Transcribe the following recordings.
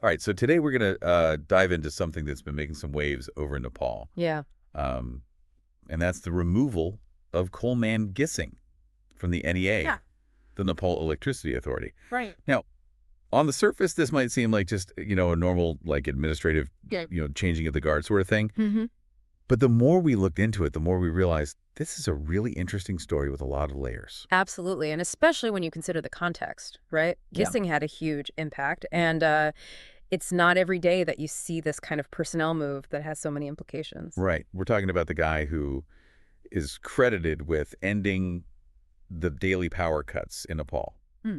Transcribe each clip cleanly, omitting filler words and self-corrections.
All right, so today we're going to dive into something that's been making some waves over in Nepal, Yeah. um, and that's the removal of Kulman Ghising from the NEA, Yeah. the Nepal Electricity Authority. Right. Now, on the surface, this might seem like just, a normal, like, administrative, Yeah. changing of the guard sort of thing. Mm-hmm. But the more we looked into it, the more we realized this is a really interesting story with a lot of layers. Absolutely. And especially when you consider the context, right? Yeah. Gissing had a huge impact. And it's not every day that you see this kind of personnel move that has so many implications. Right. We're talking about the guy who is credited with ending the daily power cuts in Nepal. Hmm.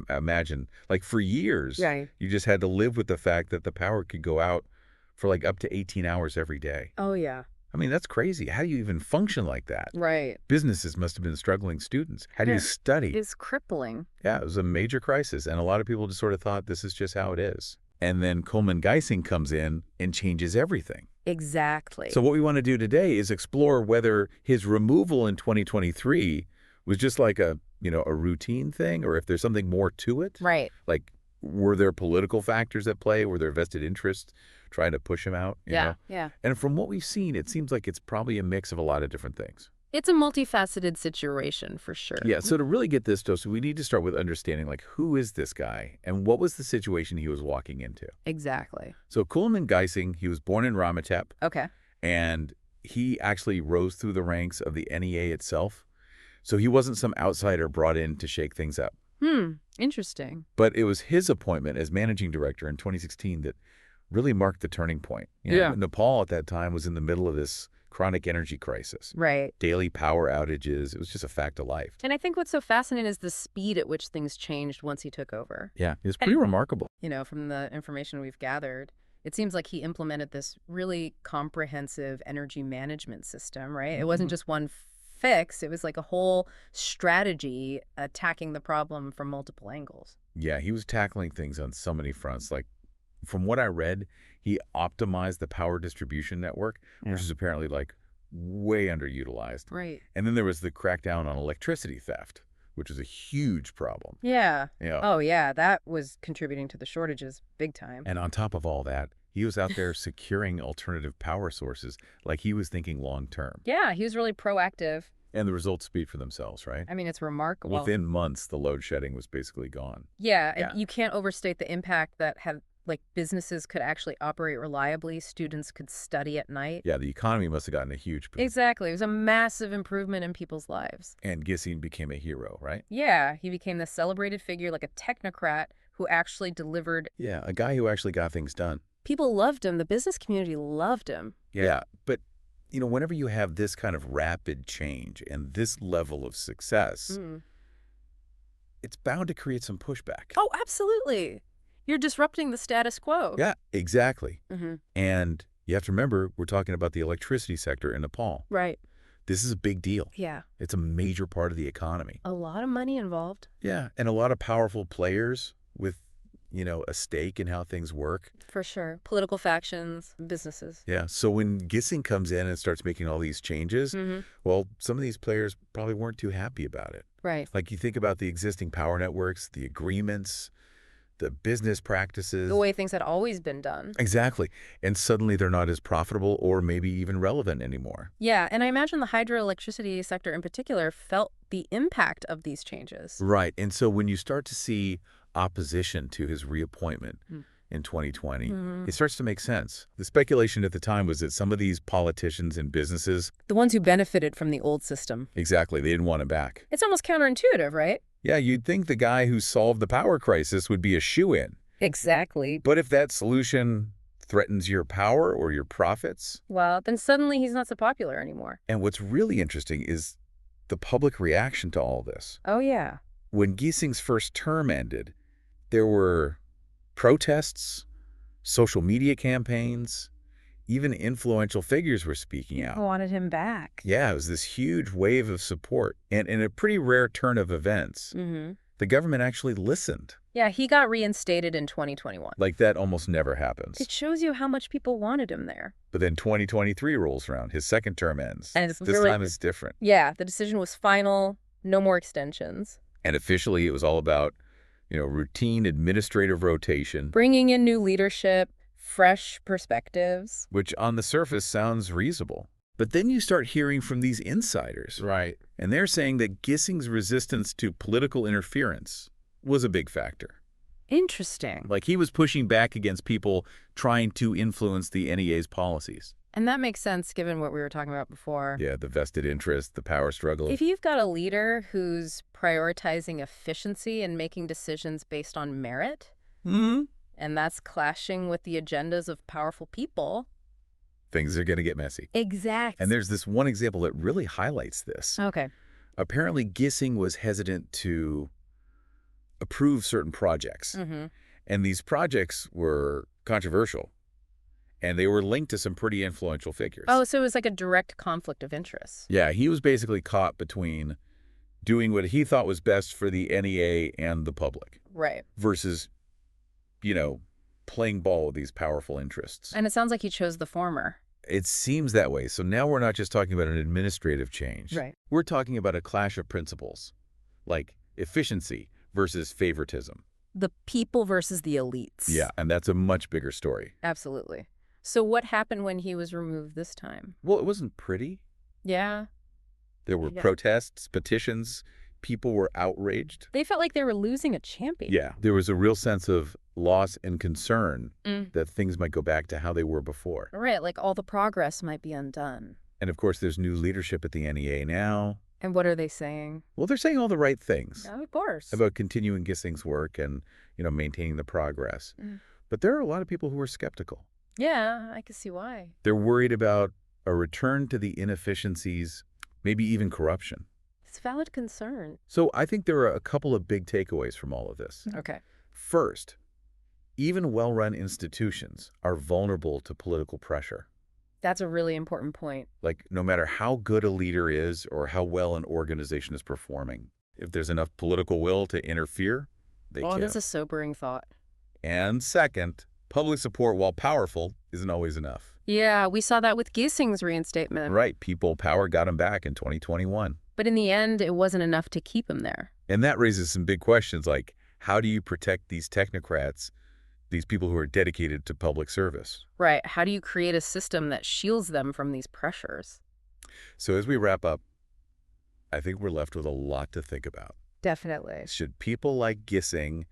Imagine, like, for years, Right. you just had to live with the fact that the power could go out for like up to 18 hours every day. Oh, yeah. I mean, that's crazy. How do you even function like that? Right. Businesses must have been struggling students. How do you Yeah. study? It's crippling. Yeah, it was a major crisis, and a lot of people just sort of thought this is just how it is. And then Kulman Ghising comes in and changes everything. Exactly. So what we want to do today is explore whether his removal in 2023 was just like a routine thing, or if there's something more to it. Right. Like, were there political factors at play? Were there vested interests trying to push him out? Yeah. Yeah. And from what we've seen, it seems like it's probably a mix of a lot of different things. It's a multifaceted situation for sure. Yeah, so to really get this, Tosa, we need to start with understanding, like, who is this guy and what was the situation he was walking into? Exactly. So Kulman Ghising, he was born in Ramatep, Okay. and he actually rose through the ranks of the NEA itself. So he wasn't some outsider brought in to shake things up. Interesting. But it was his appointment as managing director in 2016 that really marked the turning point. Yeah. Nepal at that time was in the middle of this chronic energy crisis. Right. Daily power outages. It was just a fact of life. And I think what's so fascinating is the speed at which things changed once he took over. Yeah, it was pretty remarkable. From the information we've gathered, it seems like he implemented this really comprehensive energy management system, right? It wasn't just one fix. It was like a whole strategy attacking the problem from multiple angles. Yeah, he was tackling things on so many fronts. Like, from what I read, he optimized the power distribution network, which is apparently, like, way underutilized. Right. And then there was the crackdown on electricity theft, which is a huge problem. Yeah. Yeah. Oh, yeah. That was contributing to the shortages big time. And on top of all that, he was out there securing alternative power sources, like he was thinking long term. Yeah, he was really proactive. And the results speak for themselves, right? I mean, it's remarkable. Within months, the load shedding was basically gone. Yeah, Yeah. and you can't overstate the impact that had, like, businesses could actually operate reliably, students could study at night. Yeah, the economy must have gotten a huge boost. Exactly. It was a massive improvement in people's lives. And Ghising became a hero, right? Yeah, he became this celebrated figure, like a technocrat who actually delivered. Yeah, a guy who actually got things done. People loved him. The business community loved him. Yeah, but whenever you have this kind of rapid change and this level of success, it's bound to create some pushback. Oh, absolutely. You're disrupting the status quo. Yeah, exactly. Mm-hmm. And you have to remember, we're talking about the electricity sector in Nepal. Right. This is a big deal. Yeah. It's a major part of the economy. A lot of money involved. Yeah, and a lot of powerful players with, a stake in how things work. For sure. Political factions, businesses. Yeah, so when Ghising comes in and starts making all these changes, well, some of these players probably weren't too happy about it. Right. Like, you think about the existing power networks, the agreements, the business practices. The way things had always been done. Exactly. And suddenly they're not as profitable or maybe even relevant anymore. Yeah, and I imagine the hydroelectricity sector in particular felt the impact of these changes. Right. And so when you start to see opposition to his reappointment in 2020, it starts to make sense. The speculation at the time was that some of these politicians and businesses, The ones who benefited from the old system. exactly, they didn't want him back. It's almost counterintuitive, right? Yeah, you'd think the guy who solved the power crisis would be a shoo-in. Exactly. But if that solution threatens your power or your profits, Well, then suddenly he's not so popular anymore. and what's really interesting is the public reaction to all this. Oh, yeah. When Ghising's first term ended, there were protests, social media campaigns, even influential figures were speaking out. People wanted him back. Yeah, it was this huge wave of support. And in a pretty rare turn of events, the government actually listened. Yeah, he got reinstated in 2021. Like, that almost never happens. It shows you how much people wanted him there. But then 2023 rolls around. His second term ends. And it's This really- time is different. Yeah, the decision was final, no more extensions. And officially, it was all about routine administrative rotation, Bringing in new leadership, fresh perspectives. which on the surface sounds reasonable. But then you start hearing from these insiders. Right. And they're saying that Ghising's resistance to political interference was a big factor. Interesting. Like he was pushing back against people trying to influence the NEA's policies. And that makes sense given what we were talking about before. Yeah, the vested interest, the power struggle. If you've got a leader who's prioritizing efficiency and making decisions based on merit, Hmm. and that's clashing with the agendas of powerful people. Things are going to get messy. Exactly. And there's this one example that really highlights this. Okay. Apparently, Ghising was hesitant to approve certain projects. Mm-hmm. And these projects were controversial. And they were linked to some pretty influential figures. Oh, so it was like a direct conflict of interest. Yeah, he was basically caught between doing what he thought was best for the NEA and the public Right. versus, playing ball with these powerful interests. And it sounds like he chose the former. It seems that way. So now we're not just talking about an administrative change. Right. We're talking about a clash of principles, like efficiency versus favoritism. The people versus the elites. Yeah, and that's a much bigger story. Absolutely. So what happened when he was removed this time? Well, it wasn't pretty. Yeah. There were Yeah. protests, petitions. People were outraged. They felt like they were losing a champion. Yeah, there was a real sense of loss and concern Mm. that things might go back to how they were before. Right, like all the progress might be undone. And of course, there's new leadership at the NEA now. And what are they saying? Well, they're saying all the right things Of course. about continuing Ghising's work and, maintaining the progress. Mm. But there are a lot of people who are skeptical. Yeah, I can see why. They're worried about a return to the inefficiencies, maybe even corruption. It's a valid concern. So I think there are a couple of big takeaways from all of this. Okay. First, even well-run institutions are vulnerable to political pressure. That's a really important point. Like, no matter how good a leader is or how well an organization is performing, if there's enough political will to interfere, they Well, can. that's a sobering thought. And second, public support, while powerful, isn't always enough. Yeah, we saw that with Ghising's reinstatement. Right, people power got him back in 2021. But in the end, it wasn't enough to keep him there. And that raises some big questions like, how do you protect these technocrats, these people who are dedicated to public service? Right. How do you create a system that shields them from these pressures? So as we wrap up, I think we're left with a lot to think about. Definitely. Should people like Ghising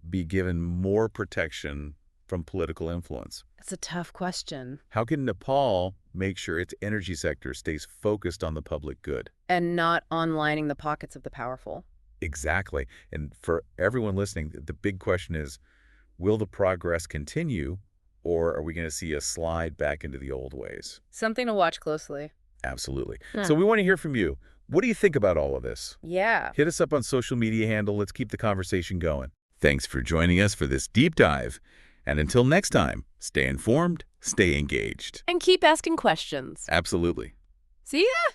be given more protection from political influence? It's a tough question. How can Nepal make sure its energy sector stays focused on the public good? And not on lining the pockets of the powerful. Exactly. And for everyone listening, the big question is, will the progress continue, or are we going to see a slide back into the old ways? Something to watch closely. Absolutely. Yeah. So we want to hear from you. What do you think about all of this? Yeah. Hit us up on social media handle. Let's keep the conversation going. Thanks for joining us for this deep dive. And until next time, stay informed, stay engaged. And keep asking questions. Absolutely. See ya!